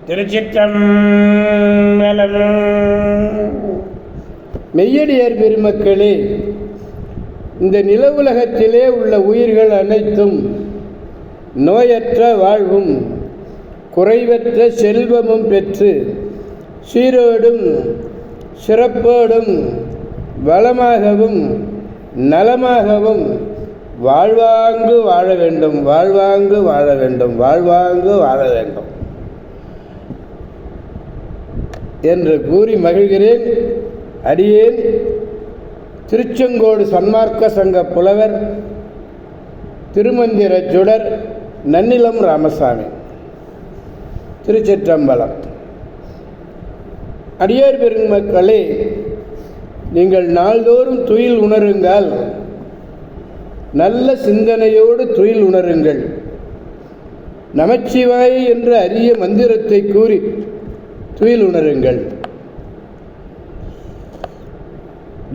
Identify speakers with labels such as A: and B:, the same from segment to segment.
A: திருச்சிற்றம்பலம்.
B: மெய்யடியார் பெருமக்களே, இந்த நில உலகத்திலே உள்ள உயிர்கள் அனைத்தும் நோயற்ற வாழ்வும் குறைவற்ற செல்வமும் பெற்று சீரோடும் சிறப்போடும் வளமாகவும் நலமாகவும் வாழ்வாங்கு வாழ வேண்டும், வாழ்வாங்கு வாழ வேண்டும், வாழ்வாங்கு வாழ வேண்டும் என்று கூறி மகிழ்கிறேன். அடியேன் திருச்செங்கோடு சன்மார்க்க சங்க புலவர் திருமந்திர சுடர் நன்னிலம் ராமசாமி. திருச்சிற்றம்பலம். அடியார் பெருமக்களே, நீங்கள் நாள்தோறும் துயில் உணருங்கள், நல்ல சிந்தனையோடு துயில் உணருங்கள். நமச்சிவாய என்ற அரிய மந்திரத்தை கூறி துயில் உணருங்கள்.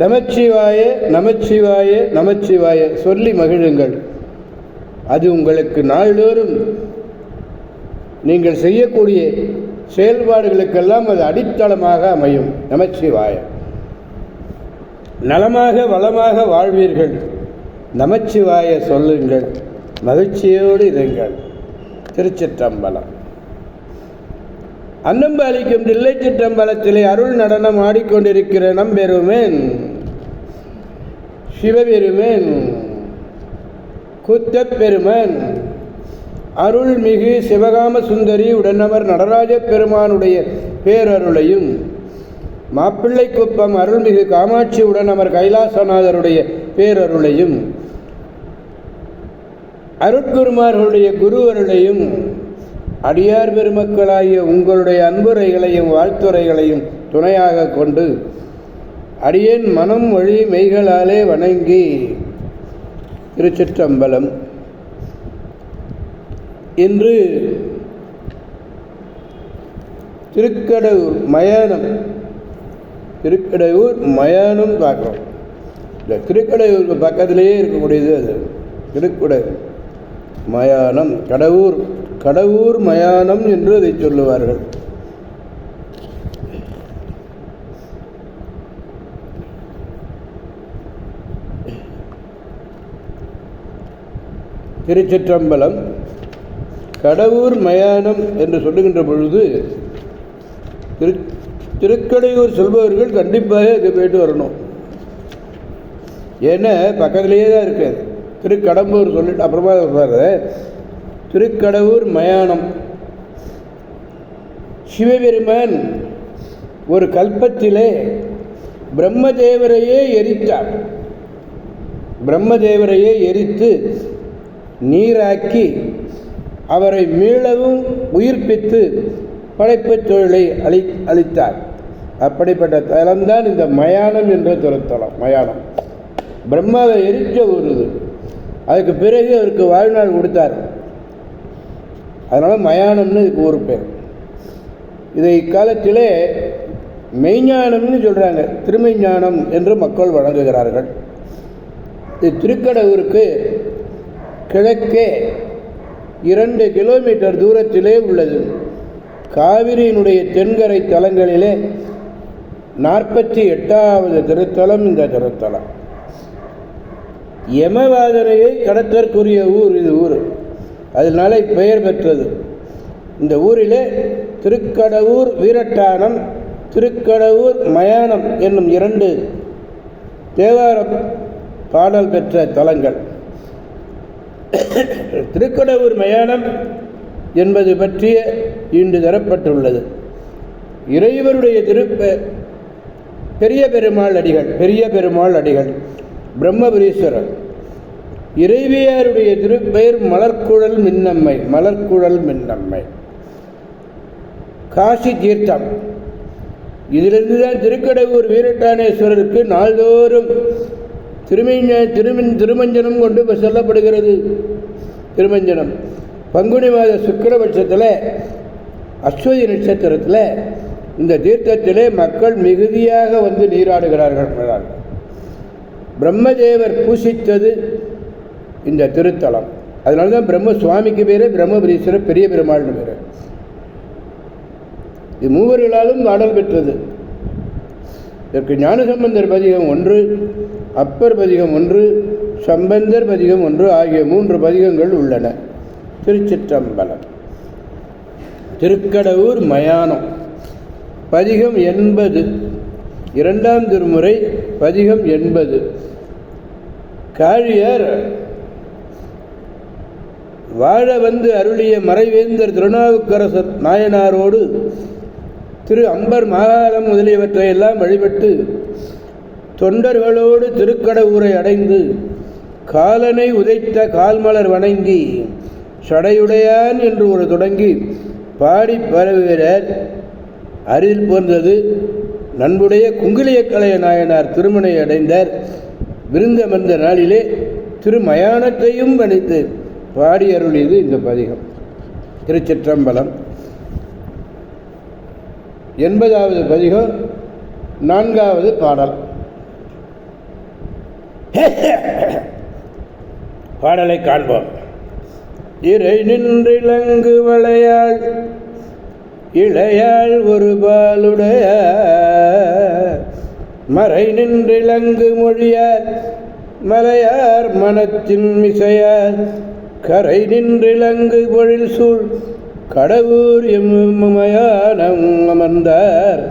B: நமச்சிவாய நமச்சிவாய நமச்சிவாய சொல்லி மகிழுங்கள். அது உங்களுக்கு நாள்தோறும் நீங்கள் செய்யக்கூடிய செயல்பாடுகளுக்கெல்லாம் அது அடித்தளமாக அமையும். நமச்சிவாய. நலமாக வளமாக வாழ்வீர்கள். நமச்சிவாய சொல்லுங்கள், மகிழ்ச்சியோடு இருங்கள். திருச்சிற்றம்பலம். அன்னம்பாலிக்கும் தில்லை சிற்றம்பலத்திலே அருள் நடனம் ஆடிக்கொண்டிருக்கிற நம்பெருமேன் சிவபெருமேன் கூத்தப்பெருமன் அருள்மிகு சிவகாம சுந்தரி உடனவர் நடராஜ பெருமானுடைய பேரருளையும், மாப்பிள்ளை குப்பம் அருள்மிகு காமாட்சி உடனவர் கைலாசநாதருடைய பேரருளையும், அருட்குருமார்களுடைய குருவருளையும், அடியார் பெருமக்களாகிய உங்களுடைய அன்புரைகளையும் வாழ்த்துரைகளையும் துணையாக கொண்டு அடியேன் மனம் மொழி மெய்களாலே வணங்கி திருச்சிற்றம்பலம். இன்று திருக்கடையூர் மயானம் பார்க்குறோம். இந்த திருக்கடையூருக்கு பக்கத்திலேயே இருக்கக்கூடியது அது திருக்கடையூர் மயானம். கடவுர் மயானம் என்று அதை சொல்லுவார்கள். திருச்சிற்றம்பலம். கடவுர் மயானம் என்று சொல்லுகின்ற பொழுது திருக்கடையூர் செல்பவர்கள் கண்டிப்பாக இங்கே போயிட்டு வரணும். ஏன்னா பக்கத்திலேயே தான் இருக்கு. திருக்கடம்பூர் சொல்லிட்டு அப்புறமா சொல்றாரு. திருக்கடவுர் மயானம். சிவபெருமான் ஒரு கல்பத்திலே பிரம்மதேவரையே எரித்தார். பிரம்மதேவரையே எரித்து நீராக்கி அவரை மீளவும் உயிர்ப்பித்து படைப்புத் தொழிலை அளித்தார். அப்படிப்பட்ட தலம்தான் இந்த மயானம் என்ற திருத்தலம். மயானம் பிரம்மாவை எரித்த ஒரு இது. அதுக்கு பிறகு அவருக்கு வாழ்நாள் கொடுத்தார். அதனால் மயானம்னு இதுக்கு ஒரு பேர். இதை இக்காலத்திலே மெய்ஞானம்னு சொல்கிறாங்க, திருமெய்ஞானம் என்று மக்கள் வழங்குகிறார்கள். இது திருக்கடவுருக்கு கிழக்கே 2 கிலோமீட்டர் தூரத்திலே உள்ளது. காவிரியினுடைய தென்கரை தலங்களிலே 48வது திருத்தலம் இந்த திருத்தலம். யமவாதனையை கடத்தற்குரிய ஊர் இது ஊர். அதனால பெயர் பெற்றது. இந்த ஊரிலே திருக்கடவுர் வீரட்டானம், திருக்கடவுர் மயானம் என்னும் 2 தேவார பாடல் பெற்ற தலங்கள். திருக்கடவுர் மயானம் என்பது பற்றிய இன்று தரப்பட்டுள்ளது. இறைவருடைய பெரிய பெருமாள் அடிகள் பிரம்மபுரீஸ்வரர். இறைவியாருடைய திருப்பெயர் மலர்குழல் மின்னம்மை. காசி தீர்த்தம். இதிலிருந்து தான் திருக்கடவுர் வீரட்டானேஸ்வரருக்கு நாள்தோறும் திருமஞ்சனம் கொண்டு செல்லப்படுகிறது. திருமஞ்சனம் பங்குனி மாத சுக்கிரபட்சத்தில் அஸ்வதி நட்சத்திரத்தில் இந்த தீர்த்தத்திலே மக்கள் மிகுதியாக வந்து நீராடுகிறார்கள். பிரம்மதேவர் பூசித்தது இந்த திருத்தலம். அதனால தான் பிரம்ம சுவாமிக்கு பேர் பிரம்மபுரீஸ்வரர் பெரிய பெருமாள்னு பேர். இது மூவர்களாலும் பாடல் பெற்றது. இதற்கு ஞானசம்பந்தர் பதிகம் 1, அப்பர் பதிகம் 1, சம்பந்தர் பதிகம் 1 ஆகிய 3 பதிகங்கள் உள்ளன. திருச்சிற்றம்பலம். திருக்கடவூர் மயானம் பதிகம் 80, 2ஆம் திருமுறை பதிகம் 80. காழியார் வாழ வந்து அருளிய மறைவேந்தர் திருநாவுக்கரசர் நாயனாரோடு திரு அம்பர் மாகாளம் முதலியவற்றையெல்லாம் வழிபட்டு தொண்டர்களோடு திருக்கடவூரை அடைந்து காலனை உதைத்த கால்மலர் வணங்கி சடையுடையான் என்று ஒரு தொடங்கி பாடி பரவுகிறார். அரில் போன்றது நண்புடைய குங்கிலியக்கலைய நாயனார் திருமணை அடைந்தார். விருந்தமர்ந்த நாளிலே திருமயானத்தையும் பணித்து பாடி அருளியது இந்த பதிகம். திருச்சிற்றம்பலம். 80வது பதிகம், 4வது பாடல். பாடலை காண்போம். இறை நின்றிலங்கு வளையாள் இளையாள் ஒரு பாலுடைய மறை நின்றிலங்கு மொழியார் மலையார் மனத்தின் மிசையார் கரை நின்றிலங்கு பொழில் சூழ் கடவுர் எம்மயானம் அமர்ந்தார்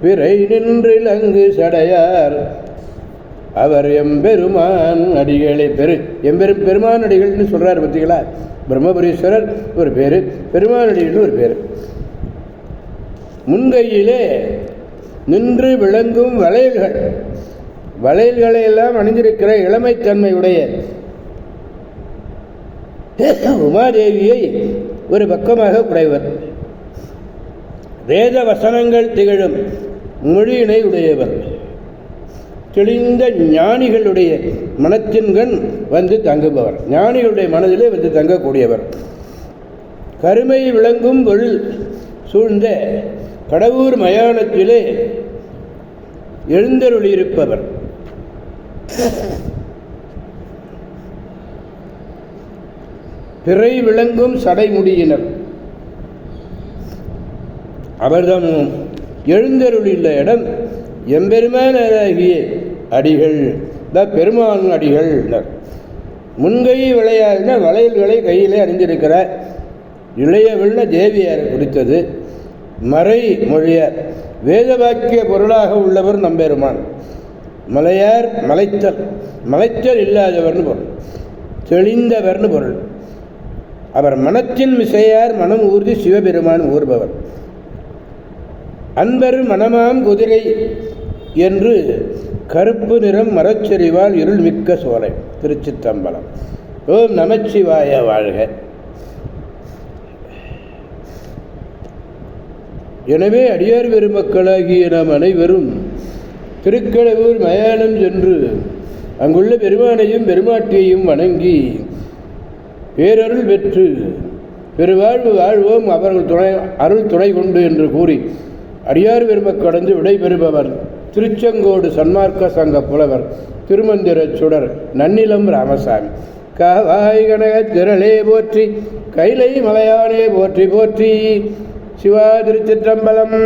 B: பிறை நின்றிலங்கு சடையார் அவர் எம்பெருமான் அடிகளை பெருமான் அடிகள்னு சொல்றார். பார்த்தீங்களா? பிரம்மபுரீஸ்வரர் ஒரு பேரு, பெருமான் அடிகள்னு ஒரு பேரு. முன்கையிலே நின்று விளங்கும் வளையல்களை எல்லாம் அணிந்திருக்கிற இளமைத்தன்மையுடைய உமாதேவியை ஒரு பக்கமாக உடையவர். வேத வசனங்கள் திகழும் மொழியினை உடையவர். தெளிந்த ஞானிகளுடைய மனத்தின்கண் வந்து தங்குபவர். ஞானிகளுடைய மனதிலே வந்து தங்கக்கூடியவர். கருமை விளங்கும் பொழில் சூழ்ந்த கடவூர் மயானத்திலே எழுந்தருளியிருப்பவர். பிறை விளங்கும் சடைமுடியினர். அவர்தம் எழுந்தருளியுள்ள இடம் எம்பெருமானாகிய அடிகள், பெருமான் அடிகள். முன்கை விளையாடின வளையல்களை கையிலே அணிந்திருக்கிறார். இளைய வெள்ள தேவியாரை குறித்தது. மறை மொழியார் வேத வாக்கிய பொருளாக உள்ளவர் நம்பெருமான். மலையார் மலைத்தல் இல்லாதவர்னு பொருள், தெளிந்தவர்னு பொருள். அவர் மனத்தின் மிசையார் மனம் ஊர்தி சிவபெருமான் ஊர்பவர். அன்பர் மனமாம் குதிரை என்று கருப்பு நிறம் மரச்செறிவால் இருள் மிக்க சோலை. திருச்சிற்றம்பலம். ஓம் நமச்சிவாய வாழ்க. எனவே அடியார் பெருமக்களாகிய நாம் அனைவரும் திருக்கடவூர் மயானம் சென்று அங்குள்ள பெருமானையும் பெருமாட்டியையும் வணங்கி பேரருள் பெற்று பெருவாழ்வு வாழ்வோம் அவர்கள் அருள் துணை கொண்டு என்று கூறி அடியார் பெருமக்கடந்து விடைபெறுபவர் திருச்செங்கோடு சன்மார்க்க சங்க புலவர் திருமந்திர சுடர் நன்னிலம் ராமசாமி. காவாய் கனக திரளே போற்றி, கைலை மலையானே போற்றி போற்றி. சிவா. திருச்சிற்றம்பலம்.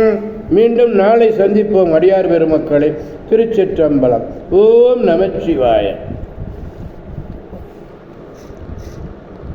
B: மீண்டும் நாளை சந்திப்போம் அடியார் பெருமக்களே. திருச்சிற்றம்பலம். ஓம் நமச்சிவாய.